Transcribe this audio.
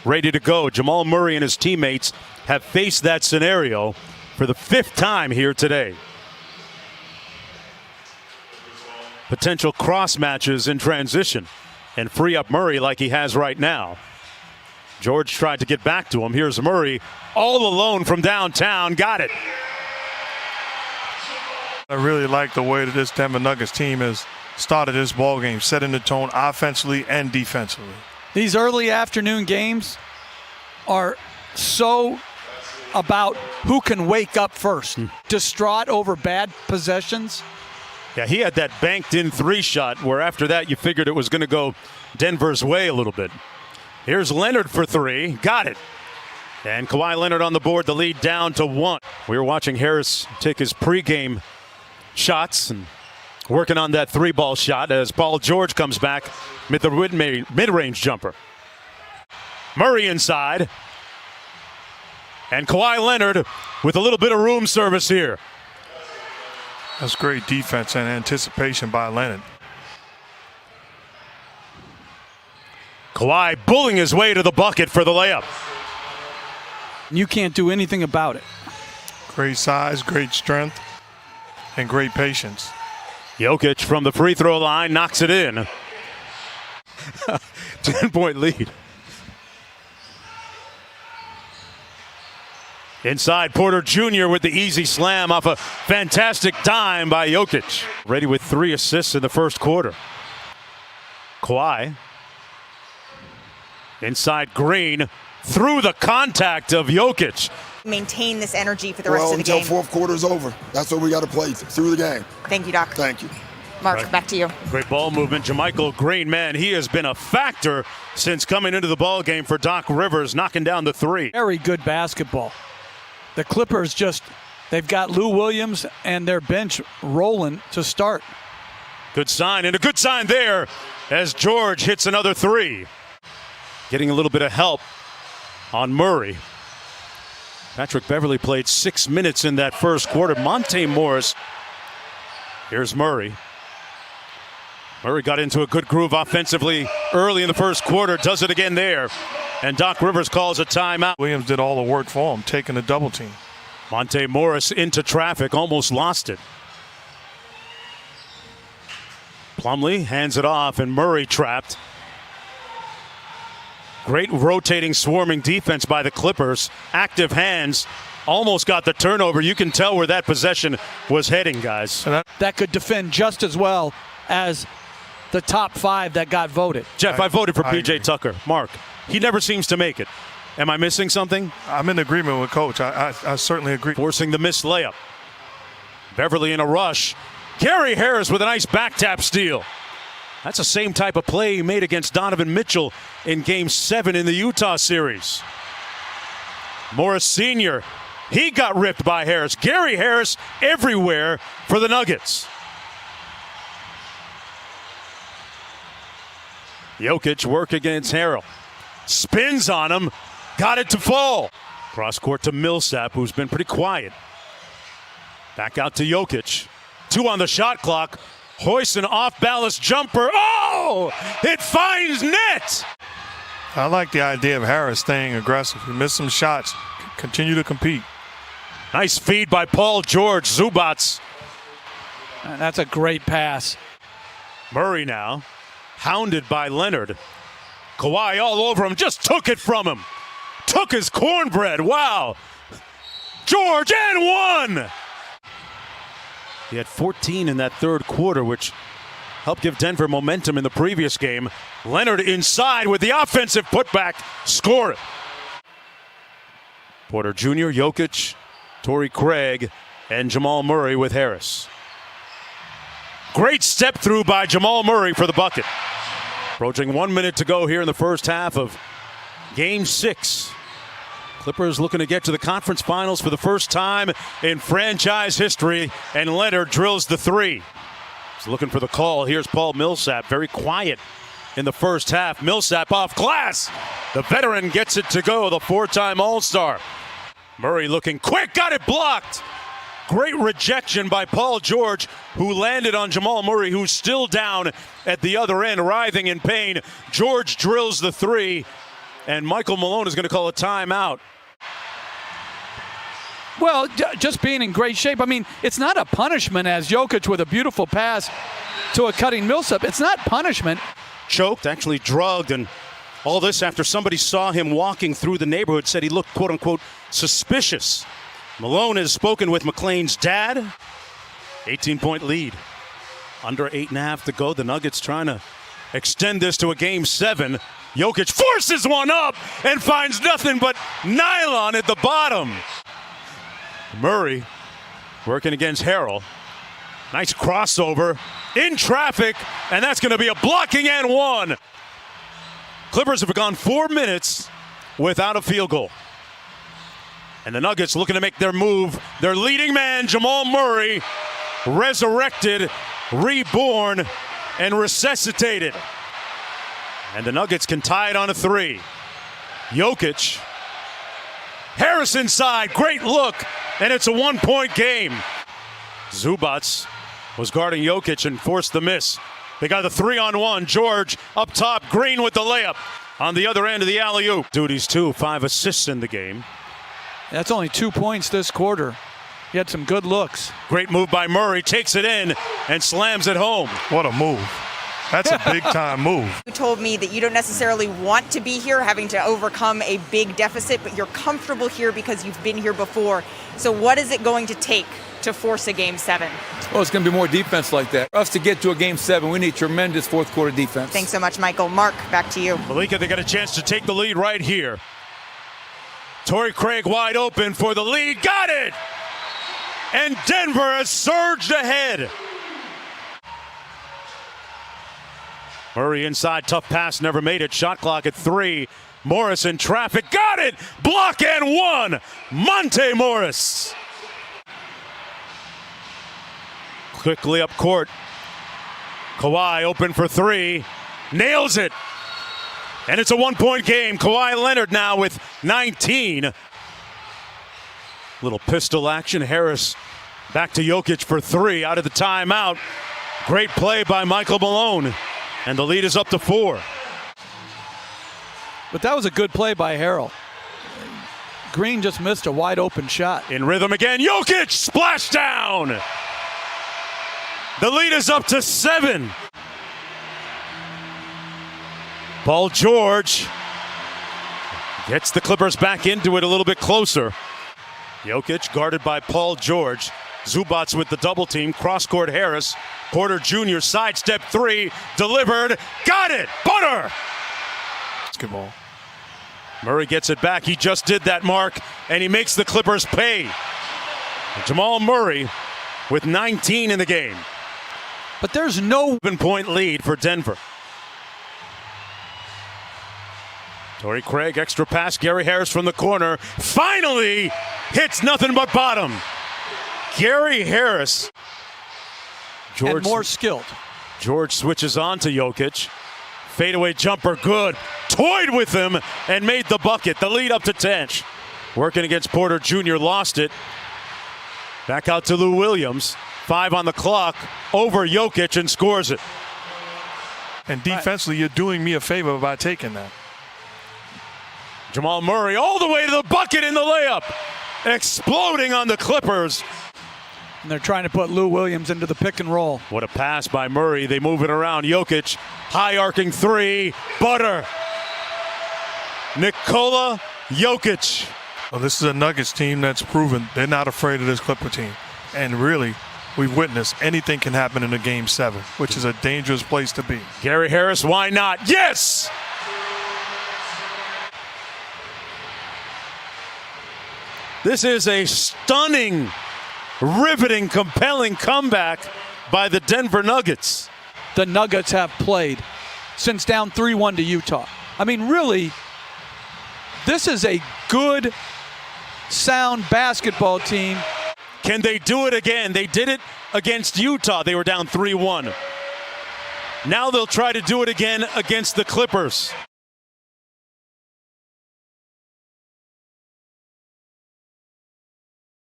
ready to go. Jamal Murray and his teammates have faced that scenario for the 5th time here today. Potential cross matches in transition and free up Murray like he has right now. George tried to get back to him. Here's Murray all alone from downtown. Got it. I really like the way that this Denver Nuggets team has started this ball game, setting the tone offensively and defensively. These early afternoon games are so about who can wake up first. Distraught over bad possessions. Yeah, he had that banked in 3 shot where after that you figured it was going to go Denver's way a little bit. Here's Leonard for 3. Got it. And Kawhi Leonard on the board, the lead down to 1. We were watching Harris take his pregame shots and working on that 3-ball shot as Paul George comes back with the mid-range jumper. Murray inside. And Kawhi Leonard with a little bit of room service here. That's great defense and anticipation by Leonard. Kawhi bullying his way to the bucket for the layup. You can't do anything about it. Great size, great strength, and great patience. Jokic from the free throw line knocks it in. 10-point lead. Inside, Porter Jr. with the easy slam off a fantastic dime by Jokic. Ready with 3 assists in the first quarter. Kawhi. Inside Green. Through the contact of Jokic. Maintain this energy for the rest of the game. Until 4th quarter is over. That's what we got to play through the game. Thank you, Doc. Thank you. Mark, back to you. Great ball movement. JaMychal Green, man, he has been a factor since coming into the ball game for Doc Rivers, knocking down the 3. Very good basketball. The Clippers they've got Lou Williams and their bench rolling to start. Good sign, and a good sign there as George hits another 3. Getting a little bit of help on Murray. Patrick Beverley played 6 minutes in that first quarter. Monte Morris. Here's Murray. Murray got into a good groove offensively early in the first quarter. Does it again there. And Doc Rivers calls a timeout. Williams did all the work for him, taking the double team. Monte Morris into traffic, almost lost it. Plumlee hands it off, and Murray trapped. Great rotating, swarming defense by the Clippers. Active hands. Almost got the turnover. You can tell where that possession was heading, guys. That could defend just as well as the top 5 that got voted. Jeff, I voted for P.J. Tucker. Mark, he never seems to make it. Am I missing something? I'm in agreement with Coach. I certainly agree. Forcing the missed layup. Beverley in a rush. Gary Harris with a nice back tap steal. That's the same type of play he made against Donovan Mitchell in Game 7 in the Utah series. Morris Sr., he got ripped by Harris. Gary Harris everywhere for the Nuggets. Jokic work against Harrell. Spins on him. Got it to fall. Cross court to Millsap, who's been pretty quiet. Back out to Jokic. 2 on the shot clock. Hoists an off-balance jumper. Oh! It finds net! I like the idea of Harris staying aggressive. He missed some shots. Continue to compete. Nice feed by Paul George. Zubats. And that's a great pass. Murray now. Hounded by Leonard. Kawhi all over him. Just took it from him. Took his cornbread. Wow. George and 1! He had 14 in that third quarter, which helped give Denver momentum in the previous game. Leonard inside with the offensive putback. Score it. Porter Jr., Jokic, Torrey Craig, and Jamal Murray with Harris. Great step through by Jamal Murray for the bucket. Approaching 1 minute to go here in the first half of Game 6. Clippers looking to get to the conference finals for the first time in franchise history, and Leonard drills the 3. He's looking for the call. Here's Paul Millsap, very quiet in the first half. Millsap off glass. The veteran gets it to go, the 4-time All-Star. Murray looking quick, got it blocked. Great rejection by Paul George, who landed on Jamal Murray, who's still down at the other end, writhing in pain. George drills the 3. and Michael Malone is going to call a timeout. Well, just being in great shape. I mean, it's not a punishment as Jokic with a beautiful pass to a cutting Millsap. It's not punishment. Choked, actually drugged, and all this after somebody saw him walking through the neighborhood, said he looked, quote-unquote, suspicious. Malone has spoken with McClain's dad. 18-point lead. Under 8.5 to go. The Nuggets trying to extend this to a Game 7. Jokic forces one up and finds nothing but nylon at the bottom. Murray working against Harrell. Nice crossover in traffic, and that's going to be a blocking and one. Clippers have gone 4 minutes without a field goal. And the Nuggets looking to make their move. Their leading man, Jamal Murray, resurrected, reborn, and resuscitated. And the Nuggets can tie it on a 3. Jokic. Harris inside, great look, and it's a 1-point game. Zubac was guarding Jokic and forced the miss. They got the 3-on-1. George up top, Green with the layup. On the other end of the alley-oop. Duties 2, 5 assists in the game. That's only 2 points this quarter. He had some good looks. Great move by Murray, takes it in and slams it home. What a move. That's a big-time move. You told me that you don't necessarily want to be here, having to overcome a big deficit, but you're comfortable here because you've been here before. So what is it going to take to force a Game 7? Well, it's going to be more defense like that. For us to get to a Game 7, we need tremendous fourth-quarter defense. Thanks so much, Michael. Mark, back to you. Malika, they got a chance to take the lead right here. Torrey Craig wide open for the lead. Got it! And Denver has surged ahead. Murray inside, tough pass, never made it. Shot clock at 3. Morris in traffic, got it! Block and one! Monte Morris. Quickly up court. Kawhi open for 3. Nails it. And it's a 1-point game. Kawhi Leonard now with 19. Little pistol action. Harris back to Jokic for 3 out of the timeout. Great play by Michael Malone. And the lead is up to 4. But that was a good play by Harrell. Green just missed a wide open shot. In rhythm again. Jokic splashdown. The lead is up to 7. Paul George gets the Clippers back into it a little bit closer. Jokic guarded by Paul George. Zubac with the double team. Cross-court Harris. Porter Jr. sidestep 3. Delivered. Got it. Butter. Basketball. Murray gets it back. He just did that, Mark. And he makes the Clippers pay. Jamal Murray with 19 in the game. But there's no 7-point lead for Denver. Torrey Craig, extra pass. Gary Harris from the corner. Finally hits nothing but bottom. Gary Harris. and more skilled. George switches on to Jokic. Fadeaway jumper, good. Toyed with him and made the bucket. The lead up to 10. Working against Porter Jr., lost it. Back out to Lou Williams. 5 on the clock. Over Jokic and scores it. And defensively, you're doing me a favor by taking that. Jamal Murray all the way to the bucket in the layup. Exploding on the Clippers. And they're trying to put Lou Williams into the pick and roll. What a pass by Murray. They move it around. Jokic, high arcing 3. Butter. Nikola Jokic. Well, this is a Nuggets team that's proven they're not afraid of this Clipper team. And really, we've witnessed anything can happen in a Game 7, which is a dangerous place to be. Gary Harris, why not? Yes! This is a stunning, riveting, compelling comeback by the Denver Nuggets. The Nuggets have played since down 3-1 to Utah. I mean, really, this is a good, sound basketball team. Can they do it again? They did it against Utah. They were down 3-1. Now they'll try to do it again against the Clippers.